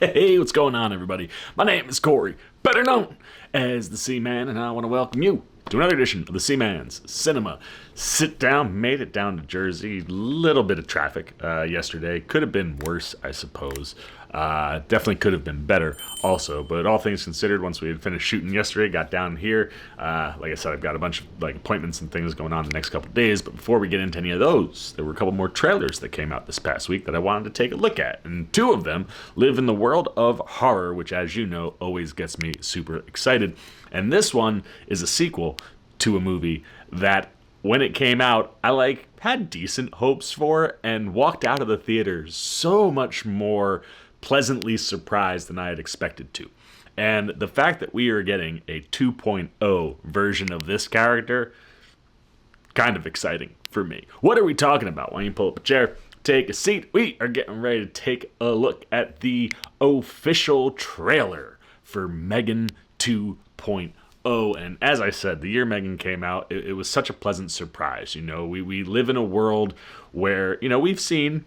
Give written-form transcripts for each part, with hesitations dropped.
Hey, what's going on, everybody? My name is Corey, better known as the C-Man, and I want to welcome you to another edition of the C-Man's Cinema Sitdown. Made it down to Jersey. Little bit of traffic yesterday. Could have been worse, I suppose. Definitely could have been better also, but all things considered, once we had finished shooting yesterday, got down here. Like I said, I've got a bunch of appointments and things going on the next couple days, but before we get into any of those, there were a couple more trailers that came out this past week that I wanted to take a look at, and two of them live in the world of horror, which, as you know, always gets me super excited. And this one is a sequel to a movie that, when it came out, I had decent hopes for, and walked out of the theater so much more pleasantly surprised than I had expected to. And the fact that we are getting a 2.0 version of this character, kind of exciting for me. What are we talking about? Why don't you pull up a chair, take a seat? We are getting ready to take a look at the official trailer for M3GAN 2.0. And as I said, the year M3GAN came out, it was such a pleasant surprise. You know, we live in a world where, we've seen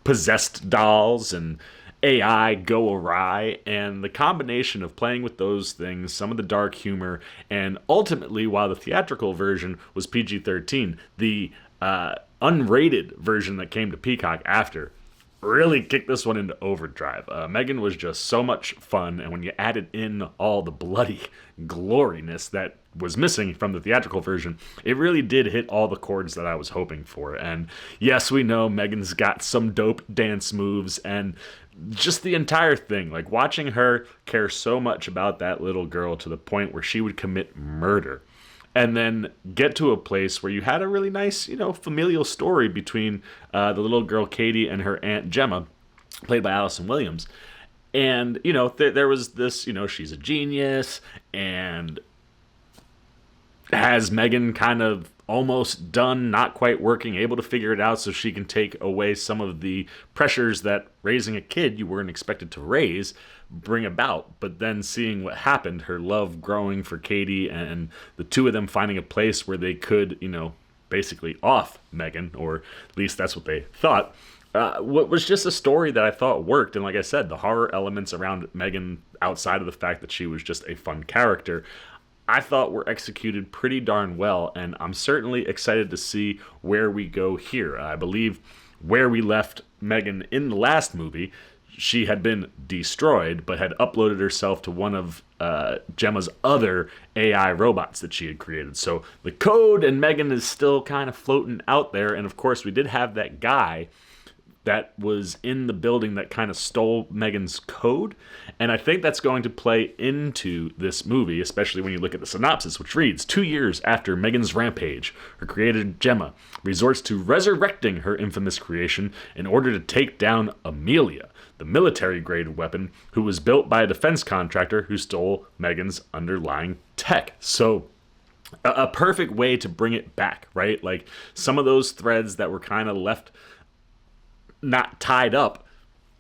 possessed dolls and AI go awry, and the combination of playing with those things, some of the dark humor, and ultimately, while the theatrical version was PG-13, the unrated version that came to Peacock after really kicked this one into overdrive. M3GAN was just so much fun, and when you added in all the bloody gloriness that was missing from the theatrical version, it really did hit all the chords that I was hoping for. And yes, we know M3GAN's got some dope dance moves, and just the entire thing, watching her care so much about that little girl to the point where she would commit murder, and then get to a place where you had a really nice, familial story between the little girl Katie and her aunt Gemma, played by Allison Williams. And, there was this, she's a genius, and has M3GAN kind of almost done, not quite working, able to figure it out so she can take away some of the pressures that raising a kid you weren't expected to raise bring about. But then seeing what happened, her love growing for Katie, and the two of them finding a place where they could, basically off M3GAN, or at least that's what they thought. What was just a story that I thought worked. And like I said, the horror elements around M3GAN, outside of the fact that she was just a fun character, I thought were executed pretty darn well, and I'm certainly excited to see where we go here. I believe where we left M3GAN in the last movie, she had been destroyed, but had uploaded herself to one of Gemma's other AI robots that she had created. So the code and M3GAN is still kind of floating out there, and of course we did have that guy that was in the building that kind of stole M3GAN's code. And I think that's going to play into this movie, especially when you look at the synopsis, which reads, 2 years after M3GAN's rampage, her creator Gemma resorts to resurrecting her infamous creation in order to take down Amelia, the military-grade weapon who was built by a defense contractor who stole M3GAN's underlying tech. So a perfect way to bring it back, right? Some of those threads that were kind of left not tied up,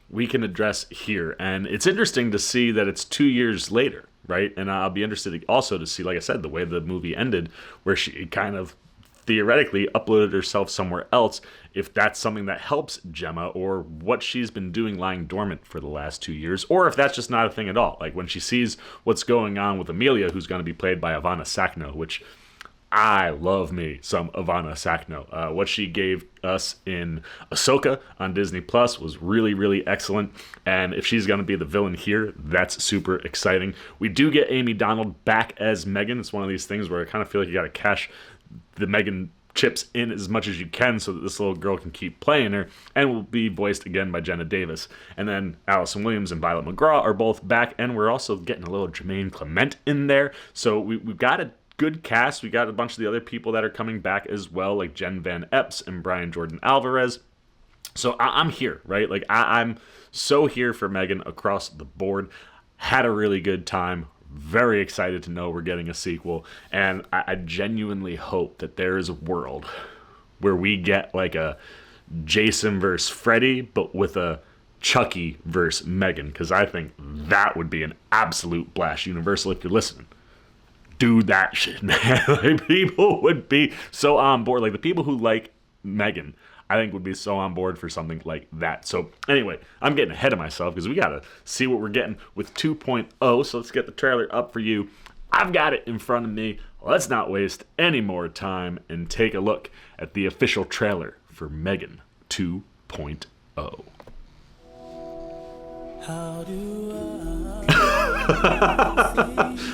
we can address here. And it's interesting to see that it's 2 years later, right? And I'll be interested also to see, like I said, the way the movie ended, where she kind of theoretically uploaded herself somewhere else, if that's something that helps Gemma, or what she's been doing lying dormant for the last 2 years, or if that's just not a thing at all. When she sees what's going on with Amelia, who's going to be played by Ivana Sakno, which I love me some Ivana Sakno. What she gave us in Ahsoka on Disney Plus was really, really excellent. And if she's going to be the villain here, that's super exciting. We do get Amy Donald back as M3GAN. It's one of these things where I kind of feel like you got to cash the M3GAN chips in as much as you can so that this little girl can keep playing her, and will be voiced again by Jenna Davis. And then Allison Williams and Violet McGraw are both back, and we're also getting a little Jermaine Clement in there. So we've got a good cast. We got a bunch of the other people that are coming back as well, like Jen Van Epps and Brian Jordan Alvarez. So I'm here, right? I'm so here for M3GAN across the board. Had a really good time. Very excited to know we're getting a sequel. And I genuinely hope that there is a world where we get a Jason versus Freddy, but with a Chucky versus M3GAN, because I think that would be an absolute blast. Universal, if you're listening, do that shit, man. People would be so on board. The people who like M3GAN, I think would be so on board for something like that. So anyway, I'm getting ahead of myself because we got to see what we're getting with 2.0. So let's get the trailer up for you. I've got it in front of me. Let's not waste any more time and take a look at the official trailer for M3GAN 2.0.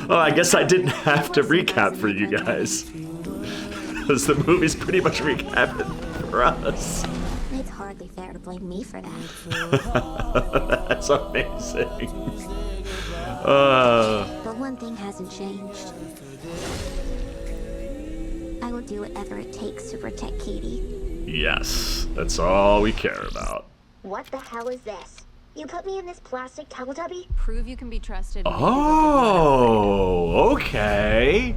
Well, I guess I didn't have to recap for you guys, because the movie's pretty much recapping for us. It's hardly fair to blame me for that. That's amazing. But one thing hasn't changed. I will do whatever it takes to protect Katie. Yes, that's all we care about. What the hell is this? You put me in this plastic Teletubby? Prove you can be trusted. Oh, okay.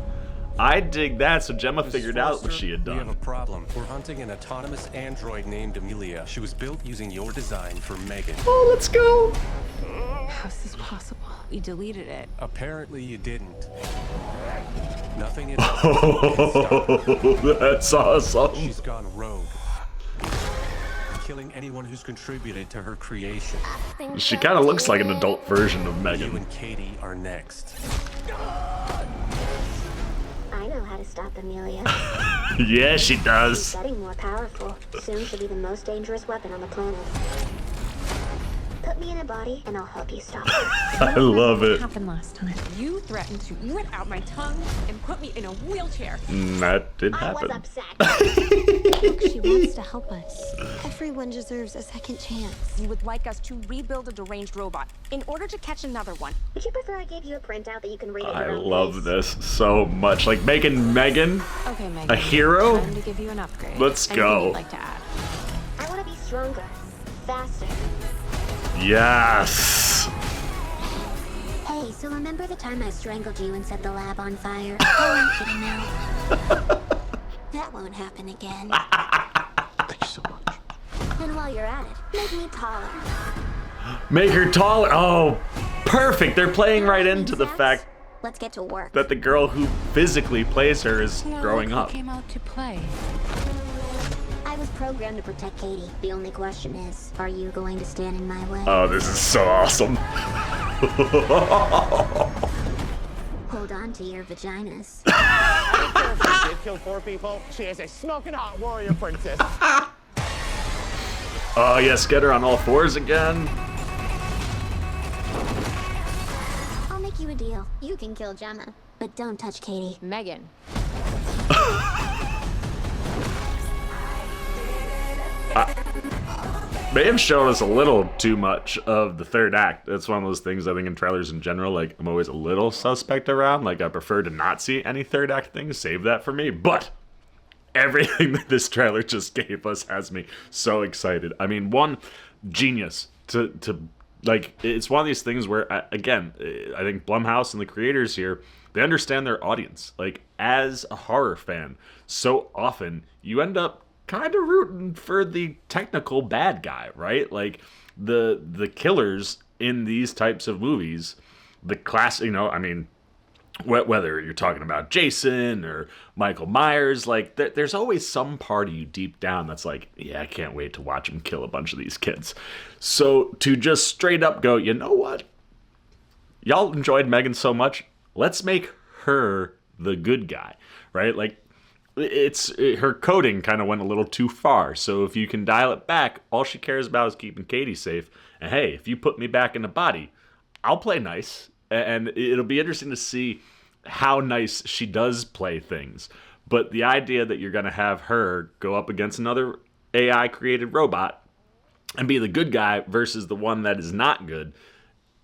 I dig that. So Gemma figured out what she had We have a done. problem. We're hunting an autonomous android named Amelia. She was built using your design for M3GAN. Oh, let's go. How's this possible? We deleted it. Apparently you didn't. Nothing in Oh, that's awesome. She's gone rogue, killing anyone who's contributed to her creation. She kind of looks like an adult version of You M3GAN. and Katie are next. I know how to stop Amelia. Yeah, she She's does. getting more powerful. Soon she'll be the most dangerous weapon on the planet. Put me in a body and I'll help you stop her. I love What it. happened last time? You threatened to rip out my tongue and put me in a wheelchair. That did I was happen. upset. Look, she wants to help us. Everyone deserves a second chance. You would like us to rebuild a deranged robot in order to catch another one. Would you prefer I gave you a printout that you can read at I your own love pace? this so much. Like making M3GAN Okay, M3GAN. a hero? Time to give you an upgrade. Let's Anything go. you'd like to add? I want to be stronger, faster. Yes. Hey, so remember the time I strangled you and set the lab on fire? I want you to know. That won't happen again. Thank you so much. And while you're at it, make me taller. Make her taller. Oh, perfect. They're playing right into the Sex? fact Let's get to work. that the girl who physically plays her is growing Who up. came out to play? I was programmed to protect Katie. The only question is, are you going to stand in my way? Oh, this is so awesome. Hold on to your vaginas. She did kill 4 people. She is a smoking hot warrior princess. Oh, yes, get her on all fours again. I'll make you a deal. You can kill Gemma, but don't touch Katie. M3GAN. May have shown us a little too much of the third act. That's one of those things I think in trailers in general, like, I'm always a little suspect around. Like, I prefer to not see any third act things. Save that for me. But everything that this trailer just gave us has me so excited. I mean, one, genius to like, it's one of these things where, again, I think Blumhouse and the creators here, they understand their audience. Like, as a horror fan, so often you end up kind of rooting for the technical bad guy, right? Like, the killers in these types of movies, the class, you know, I mean, whether you're talking about Jason or Michael Myers, like, there's always some part of you deep down that's like, yeah, I can't wait to watch him kill a bunch of these kids. So to just straight up go, you know what? Y'all enjoyed M3GAN so much, let's make her the good guy, right? Like, her coding kind of went a little too far. So if you can dial it back, all she cares about is keeping Katie safe. And hey, if you put me back in the body, I'll play nice. And it'll be interesting to see how nice she does play things. But the idea that you're going to have her go up against another AI created robot and be the good guy versus the one that is not good,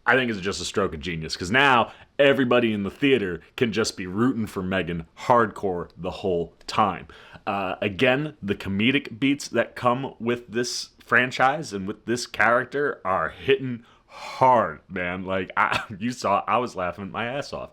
I think is just a stroke of genius. Because now everybody in the theater can just be rooting for M3GAN hardcore the whole time. Again, the comedic beats that come with this franchise and with this character are hitting hard, man. Like, you saw, I was laughing my ass off.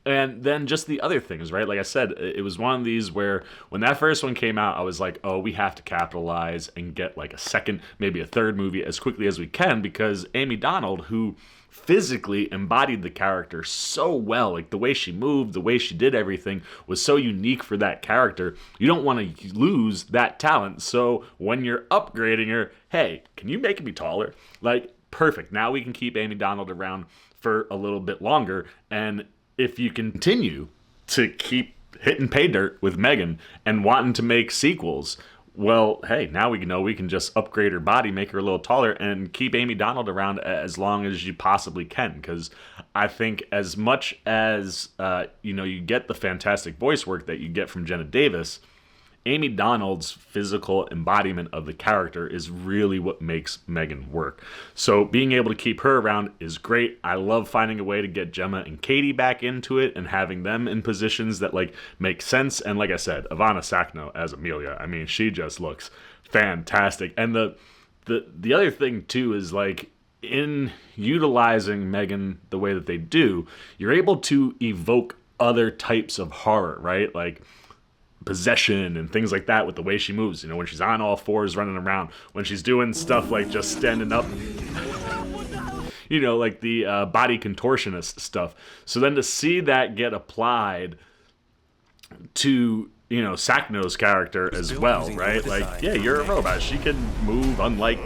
And then just the other things, right? Like I said, it was one of these where when that first one came out, I was like, oh, we have to capitalize and get like a second, maybe a third movie as quickly as we can, because Amy Donald, who physically embodied the character so well, like the way she moved, the way she did everything was so unique for that character. You don't want to lose that talent. So when you're upgrading her, hey, can you make me taller? Like, perfect. Now we can keep Amy Donald around for a little bit longer. And if you continue to keep hitting pay dirt with M3GAN and wanting to make sequels, well, hey, now we know we can just upgrade her body, make her a little taller, and keep Amy Donald around as long as you possibly can. Because I think as much as, you get the fantastic voice work that you get from Jenna Davis, Amy Donald's physical embodiment of the character is really what makes M3GAN work. So being able to keep her around is great. I love finding a way to get Gemma and Katie back into it and having them in positions that like make sense. And like I said, Ivana Sakno as Amelia, I mean, she just looks fantastic. And the other thing too is like in utilizing M3GAN the way that they do, you're able to evoke other types of horror, right? Like possession and things like that with the way she moves, when she's on all fours running around, when she's doing stuff like just standing up, like the body contortionist stuff. So then to see that get applied to Sakno's character as well, right? Like, yeah, you're a robot, she can move unlike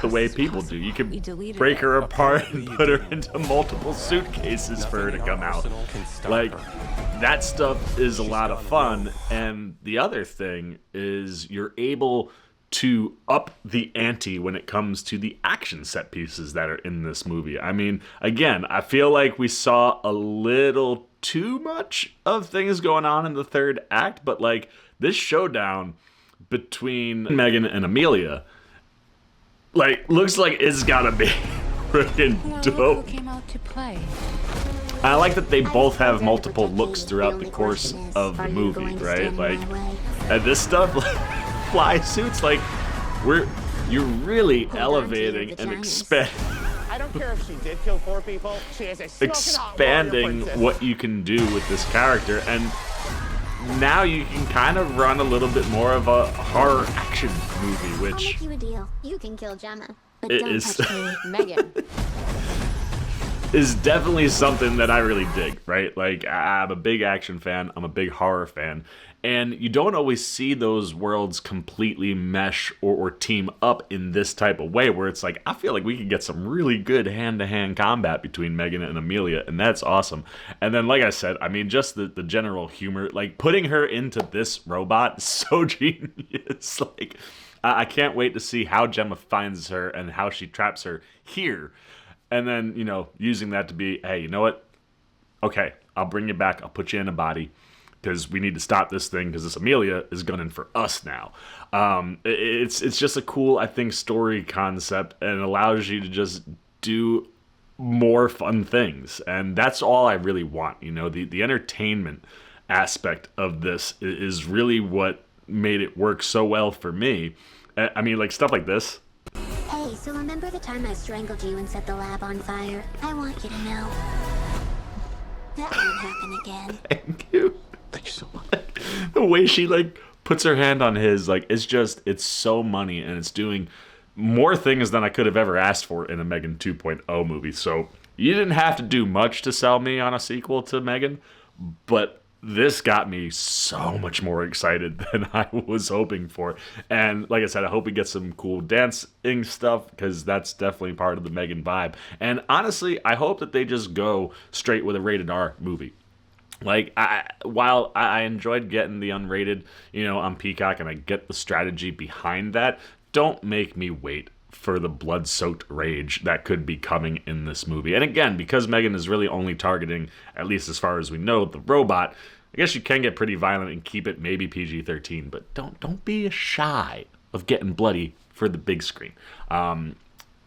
the way people do. You can break her apart and put her into multiple suitcases for her to come out. Like, that stuff is a lot of fun. And the other thing is you're able to up the ante when it comes to the action set pieces that are in this movie. I mean, again, I feel like we saw a little too much of things going on in the third act, but like this showdown between M3GAN and Amelia, like, looks like it's gotta be freaking dope. Came out to play. I like that they both have multiple looks throughout the course of the movie, right? Like, and this stuff, like, fly suits, like, you're really elevating and I don't care if she did kill 4 people. She is a smoking hot expanding warrior princess. what you can do with this character, and now you can kind of run a little bit more of a horror action movie, I'll which make you a deal. You can kill Gemma, but it don't is touch me. M3GAN. is definitely something that I really dig, right? Like, I'm a big action fan, I'm a big horror fan, and you don't always see those worlds completely mesh or team up in this type of way, where it's like, I feel like we could get some really good hand-to-hand combat between M3GAN and Amelia, and that's awesome. And then, like I said, I mean, just the general humor, like, putting her into this robot is so genius. Like, I can't wait to see how Gemma finds her and how she traps her here. And then, using that to be, hey, you know what? Okay, I'll bring you back. I'll put you in a body because we need to stop this thing because this Amelia is gunning for us now. It's just a cool, I think, story concept, and it allows you to just do more fun things. And that's all I really want. The entertainment aspect of this is really what made it work so well for me. I mean, like, stuff like this. Hey, so remember the time I strangled you and set the lab on fire? I want you to know that won't happen again. Thank you. Thank you so much. The way she, like, puts her hand on his, like, it's so money, and it's doing more things than I could have ever asked for in a M3GAN 2.0 movie. So you didn't have to do much to sell me on a sequel to M3GAN, but this got me so much more excited than I was hoping for. And like I said, I hope we get some cool dancing stuff, because that's definitely part of the M3GAN vibe. And honestly, I hope that they just go straight with a rated R movie. Like, while I enjoyed getting the unrated, on Peacock, and I get the strategy behind that, don't make me wait for the blood-soaked rage that could be coming in this movie. And again, because M3GAN is really only targeting, at least as far as we know, the robot, I guess you can get pretty violent and keep it maybe PG-13, but don't be shy of getting bloody for the big screen.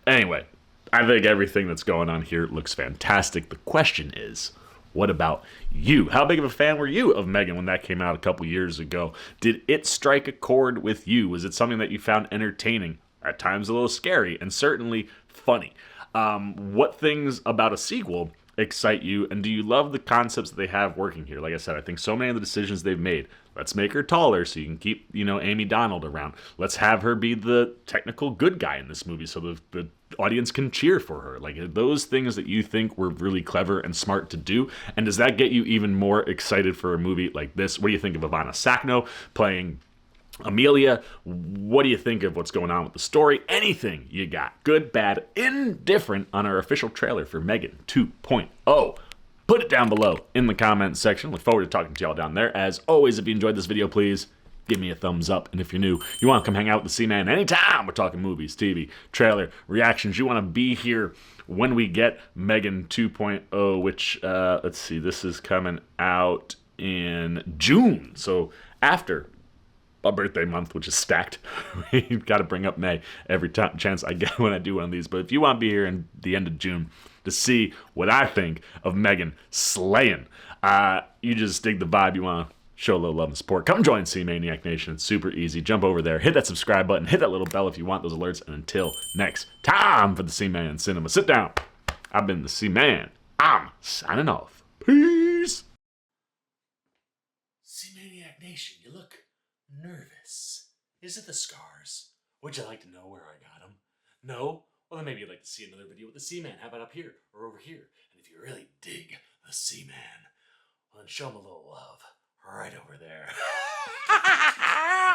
Anyway, I think everything that's going on here looks fantastic. The question is, what about you? How big of a fan were you of M3GAN when that came out a couple years ago? Did it strike a chord with you? Was it something that you found entertaining, at times a little scary, and certainly funny? What things about a sequel excite you? And do you love the concepts that they have working here? Like I said, I think so many of the decisions they've made. Let's make her taller so you can keep, Amy Donald around. Let's have her be the technical good guy in this movie so the audience can cheer for her. Like, those things that you think were really clever and smart to do. And does that get you even more excited for a movie like this? What do you think of Ivana Sakno playing Amelia? What do you think of what's going on with the story? Anything you got, good, bad, indifferent, on our official trailer for M3GAN 2.0. Put it down below in the comments section. Look forward to talking to y'all down there. As always, if you enjoyed this video, please give me a thumbs up. And if you're new, you want to come hang out with the C-Man anytime we're talking movies, TV, trailer, reactions, you want to be here when we get M3GAN 2.0, which, let's see, this is coming out in June. So after a birthday month, which is stacked. We've got to bring up May every chance I get when I do one of these. But if you want to be here in the end of June to see what I think of M3GAN slaying, you just dig the vibe, you want to show a little love and support, come join C-Maniac Nation. It's super easy. Jump over there, hit that subscribe button, hit that little bell if you want those alerts. And until next time for the C-Man Cinema Sit Down, I've been the C-Man. I'm signing off. Peace. C-Maniac Nation, you look nervous. Is it the scars? Would you like to know where I got them? No? Well, then maybe you'd like to see another video with the C-Man. How about up here or over here? And if you really dig the C-Man, well, then show him a little love right over there.